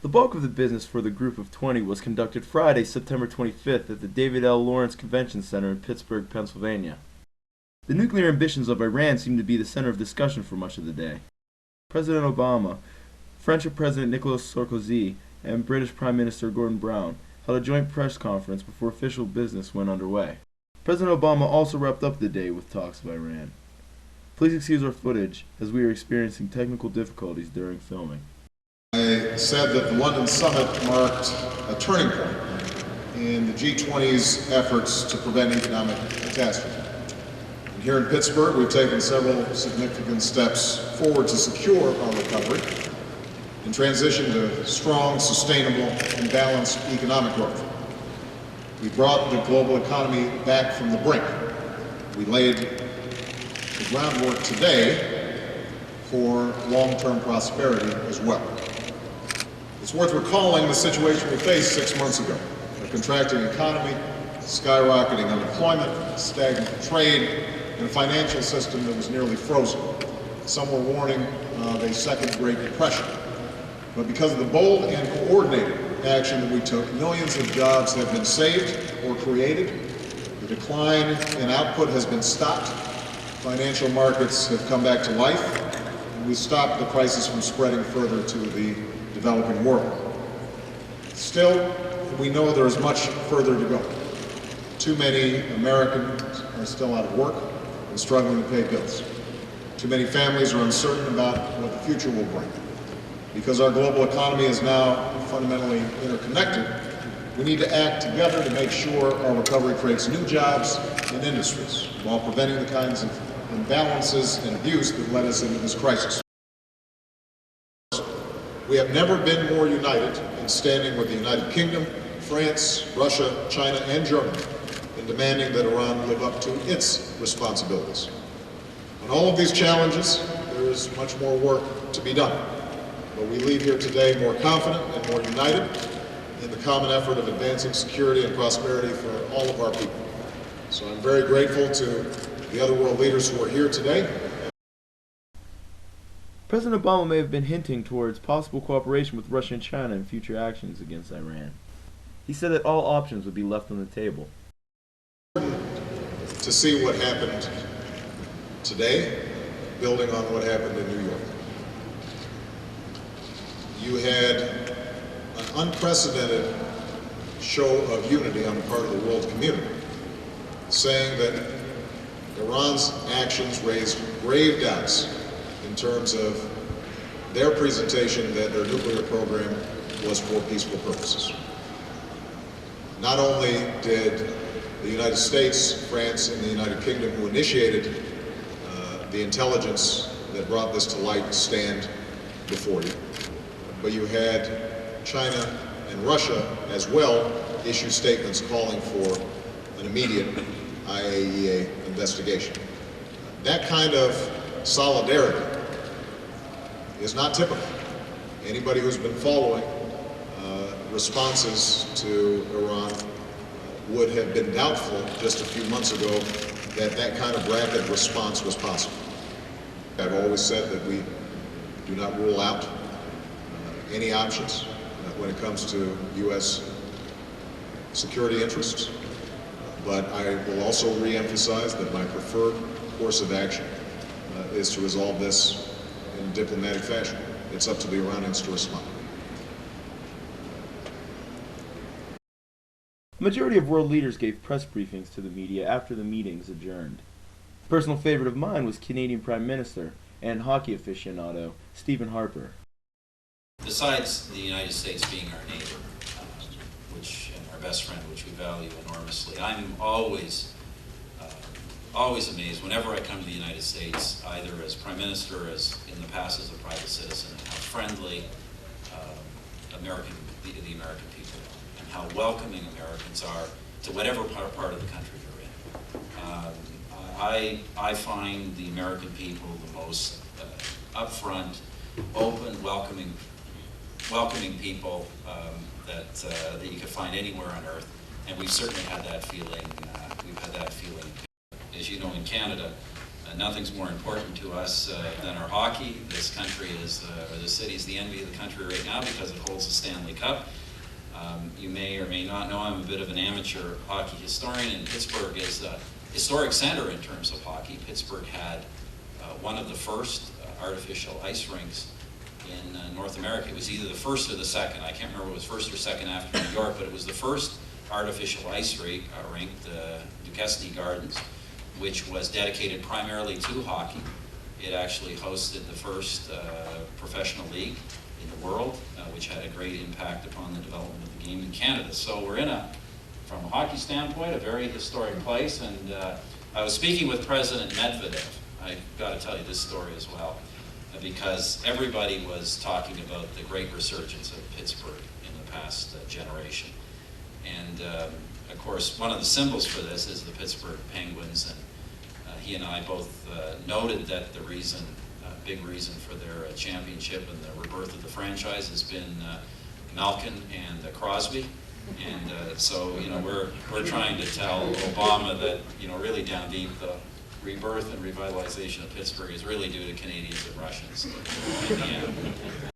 The bulk of the business for the Group of 20 was conducted Friday, September 25th at the David L. Lawrence Convention Center in Pittsburgh, Pennsylvania. The nuclear ambitions of Iran seemed to be the center of discussion for much of the day. President Obama, French President Nicolas Sarkozy, and British Prime Minister Gordon Brown held a joint press conference before official business went underway. President Obama also wrapped up the day with talks of Iran. Please excuse our footage, as we are experiencing technical difficulties during filming. I said that the London summit marked a turning point in the G20's efforts to prevent economic catastrophe. And here in Pittsburgh, we've taken several significant steps forward to secure our recovery and transition to strong, sustainable, and balanced economic growth. We brought the global economy back from the brink. We laid the groundwork today for long-term prosperity as well. It's worth recalling the situation we faced 6 months ago: a contracting economy, skyrocketing unemployment, stagnant trade, and a financial system that was nearly frozen. Some were warning of a second Great Depression. But because of the bold and coordinated action that we took, millions of jobs have been saved or created. The decline in output has been stopped. Financial markets have come back to life, and we stopped the crisis from spreading further to the developing world. Still, we know there is much further to go. Too many Americans are still out of work and struggling to pay bills. Too many families are uncertain about what the future will bring. Because our global economy is now fundamentally interconnected, we need to act together to make sure our recovery creates new jobs and industries while preventing the kinds of imbalances and abuse that led us into this crisis. We have never been more united in standing with the United Kingdom, France, Russia, China, and Germany in demanding that Iran live up to its responsibilities. On all of these challenges, there is much more work to be done. But we leave here today more confident and more united in the common effort of advancing security and prosperity for all of our people. So I'm very grateful to the other world leaders who are here today. President Obama may have been hinting towards possible cooperation with Russia and China in future actions against Iran. He said that all options would be left on the table. To see what happened today, building on what happened in New York. You had an unprecedented show of unity on the part of the world community, saying that Iran's actions raised grave doubts in terms of their presentation that their nuclear program was for peaceful purposes. Not only did the United States, France, and the United Kingdom, who initiated the intelligence that brought this to light, stand before you, but you had China and Russia as well issue statements calling for an immediate IAEA investigation. That kind of solidarity is not typical. Anybody who's been following responses to Iran would have been doubtful just a few months ago that that kind of rapid response was possible. I've always said that we do not rule out any options when it comes to U.S. security interests, but I will also re-emphasize that my preferred course of action is to resolve this in diplomatic fashion. It's up to the Iranians to respond. The majority of world leaders gave press briefings to the media after the meetings adjourned. A personal favorite of mine was Canadian Prime Minister and hockey aficionado Stephen Harper. Besides the United States being our neighbor, and our best friend, which we value enormously, I'm always amazed whenever I come to the United States, either as Prime Minister or as in the past as a private citizen, how friendly the American people are, and how welcoming Americans are to whatever part of the country you're in. I find the American people the most upfront, open, welcoming people that you can find anywhere on earth, and we've certainly had that feeling. As you know, in Canada, nothing's more important to us than our hockey. This country is, or the city is the envy of the country right now because it holds the Stanley Cup. You may or may not know I'm a bit of an amateur hockey historian, and Pittsburgh is a historic center in terms of hockey. Pittsburgh had one of the first artificial ice rinks in North America. It was either the first or the second. I can't remember if it was first or second after New York, but it was the first artificial ice rink, the Duquesne Gardens, which was dedicated primarily to hockey. It actually hosted the first professional league in the world, which had a great impact upon the development of the game in Canada. So we're in from a hockey standpoint, a very historic place. And I was speaking with President Medvedev. I've got to tell you this story as well, because everybody was talking about the great resurgence of Pittsburgh in the past generation. And of course, one of the symbols for this is the Pittsburgh Penguins, and he and I both noted that the reason, big reason for their championship and the rebirth of the franchise has been Malkin and Crosby. And so, you know, we're trying to tell Obama that, you know, really down deep, the rebirth and revitalization of Pittsburgh is really due to Canadians and Russians in the end.